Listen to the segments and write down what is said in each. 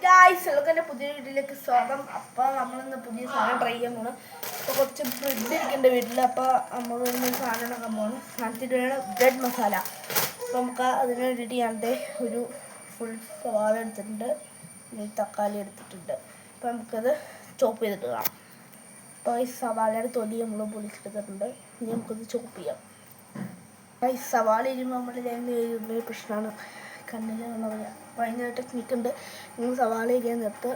Guys എല്ലാവർക്കും പുതിയ വീട്ടിലേക്ക് സ്വാഗതം. അപ്പോൾ നമ്മളിന്ന് പുതിയ സാധനം ട്രൈ ചെയ്യാൻ പോകണം. അപ്പോൾ കുറച്ച് ബ്രെഡ് ഇരിക്കേണ്ട വീട്ടിൽ. അപ്പോൾ നമ്മൾ സാധനം ഉണ്ടാക്കാൻ പോകണം. സാധനത്തിൻ്റെ ബ്രെഡ് മസാല. അപ്പോൾ നമുക്ക് അതിന് വേണ്ടിയിട്ട് ഞാനത്തെ ഒരു ഫുൾ സവാള എടുത്തിട്ടുണ്ട്, തക്കാളി എടുത്തിട്ടുണ്ട്. അപ്പോൾ നമുക്കത് ചോപ്പ് ചെയ്തിട്ട് കാണാം. അപ്പോൾ ഈ സവാളയുടെ തൊലി നമ്മൾ പൊളിച്ചെടുത്തിട്ടുണ്ട്. ഇനി നമുക്കത് ചോപ്പ് ചെയ്യാം. ഈ സവാള ഇരിക്കുമ്പോൾ നമ്മുടെ പ്രശ്നമാണ്, കണ്ണിൽ അപ്പോൾ അതിൻ്റെ ടെക്നിക്ക് ഉണ്ട്. നിങ്ങൾ സവാള ഇരിക്കാൻ നിർത്ത്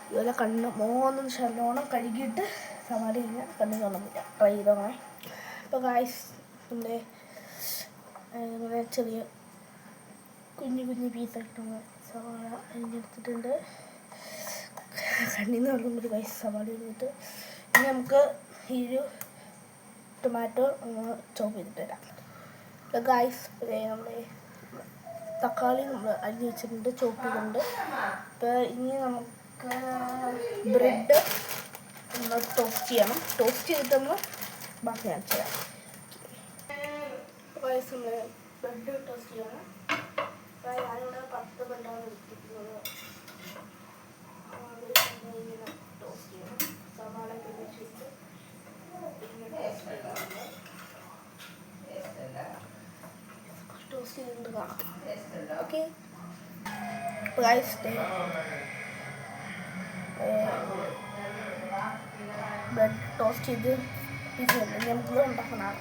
ഇതുപോലെ കണ്ണ് മോന്നും നല്ലോണം കഴുകിയിട്ട് സവാള ഇരിക്കാൻ കണ്ണിൽ കാണുന്നില്ല. ട്രൈ ചെയ്തോണേ. അപ്പോൾ ഗായ്സ് നമ്മുടെ ഇങ്ങനെ ചെറിയ കുഞ്ഞു പീസായിട്ടുള്ള സവാള അരിഞ്ഞെടുത്തിട്ടുണ്ട്. കണ്ണിൽ നിന്ന് വെള്ളം ഗായ്സ് സവാള എടുത്തിട്ട് ഇനി നമുക്ക് ഈ ഒരു ടൊമാറ്റോ ചോപ്പ് ചെയ്തിട്ട് തരാം. അപ്പോൾ ഗായ്സ് നമ്മുടെ തക്കാളി നമ്മൾ അരിഞ്ഞ് വെച്ചിട്ടുണ്ട്, ചോപ്പ് ചെയ്തിട്ടുണ്ട്. അപ്പോൾ ഇനി നമുക്ക് ബ്രെഡ് നമ്മൾ ടോസ്റ്റ് ചെയ്യണം. ടോസ്റ്റ് ചെയ്തിട്ട് നമ്മൾ ബാക്കി കാണിച്ചു തരാം. വയസ്സ് നമ്മൾ ബ്രെഡ് ടോസ്റ്റ് ചെയ്യണം. അപ്പോൾ ഞാനിവിടെ 10 ബ്രെഡാണ് എടുത്തിട്ടുള്ളത്. ഇങ്ങനെ ടോസ്റ്റ് ചെയ്യണം. സവാളയൊക്കെ വെച്ചിട്ട് ഇങ്ങനെ ടോസ്റ്റ് ചെയ്തിട്ട് കാണാം. ഓക്കെ ബ്രെഡ് ടോസ്റ്റ് ചെയ്ത് ഇനി നമുക്ക് ഉണ്ടാക്കണം.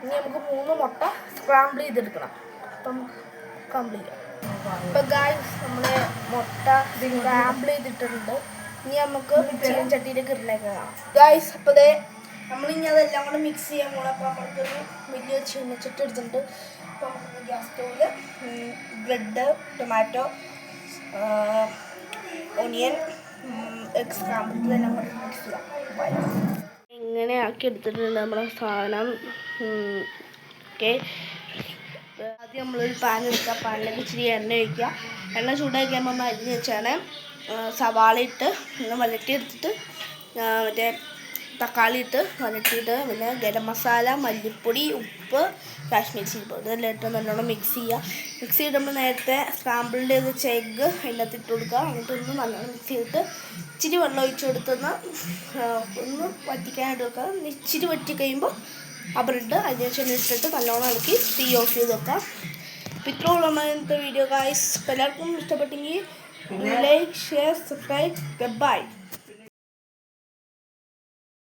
ഇനി നമുക്ക് 3 മുട്ട സ്ക്രാമ്പിൾ ചെയ്തെടുക്കണം. അപ്പം കംപ്ലീറ്റ് ചെയ്യാം. അപ്പോൾ ഗായ്സ് നമ്മൾ മുട്ട സ്ക്രാമ്പിൾ ചെയ്തിട്ടുണ്ട്. ഇനി നമുക്ക് ചിക്കൻ ചട്ടിയിലേക്ക് ഇടലേക്ക് കാണാം. ഗായ്സ് അപ്പോൾ ദേ നമ്മളിനി അതെല്ലാം കൂടെ മിക്സ് ചെയ്യാൻ പോകണം. അപ്പോൾ നമ്മൾക്കൊരു വലിയ ചീനച്ചട്ടി എടുത്തിട്ടുണ്ട്. അപ്പോൾ നമുക്ക് ഗ്യാസ് സ്റ്റൗവിൽ bread, tomato, onion, egg scramble ഇതെല്ലാം കൂടെ മിക്സ് ചെയ്യാം. ഇങ്ങനെ ആക്കി എടുത്തിട്ടുണ്ട് നമ്മുടെ സാധനം. ഓക്കെ, ആദ്യം നമ്മളൊരു പാൻ എടുക്കുക. പാനിലേക്ക് ഇച്ചിരി എണ്ണ ഒഴിക്കുക. എണ്ണ ചൂടാക്കി നമ്മൾ അരിഞ്ഞ് വെച്ചാണ് സവാള ഇട്ട് വഴറ്റിയെടുത്തിട്ട് മറ്റേ തക്കാളി ഇട്ട് വഴറ്റിയിട്ട് പിന്നെ ഗരം മസാല, മല്ലിപ്പൊടി, ഉപ്പ്, കാശ്മീരി ചില്ലി പൗഡർ ഇതെല്ലാം ഇട്ട് നല്ലോണം മിക്സ് ചെയ്യുക. മിക്സ് ചെയ്തിട്ട് നമ്മൾ നേരത്തെ സ്ക്രാമ്പിൾഡ് ചെയ്ത് വെച്ച എഗ്ഗ് അതിനകത്ത് ഇട്ട് കൊടുക്കുക. എന്നിട്ടൊന്ന് നല്ലോണം മിക്സ് ചെയ്തിട്ട് ഇച്ചിരി വെള്ളം ഒഴിച്ച് കൊടുത്തൊന്ന് ഒന്ന് വറ്റിക്കാനായിട്ട് വെക്കുക. ഇച്ചിരി വറ്റി കഴിയുമ്പോൾ ആ ബ്രെഡ് അതിന് ശേഷം ഇട്ടിട്ട് നല്ലോണം ഇളക്കി തീ ഓഫ് ചെയ്ത് വെക്കാം. അപ്പോൾ ഇത്ര ഉള്ള ഇന്നത്തെ വീഡിയോ ഗായ്സ്. എല്ലാവർക്കും ഇഷ്ടപ്പെട്ടെങ്കിൽ ലൈക്ക്, ഷെയർ, സബ്സ്ക്രൈബ്. ബൈ.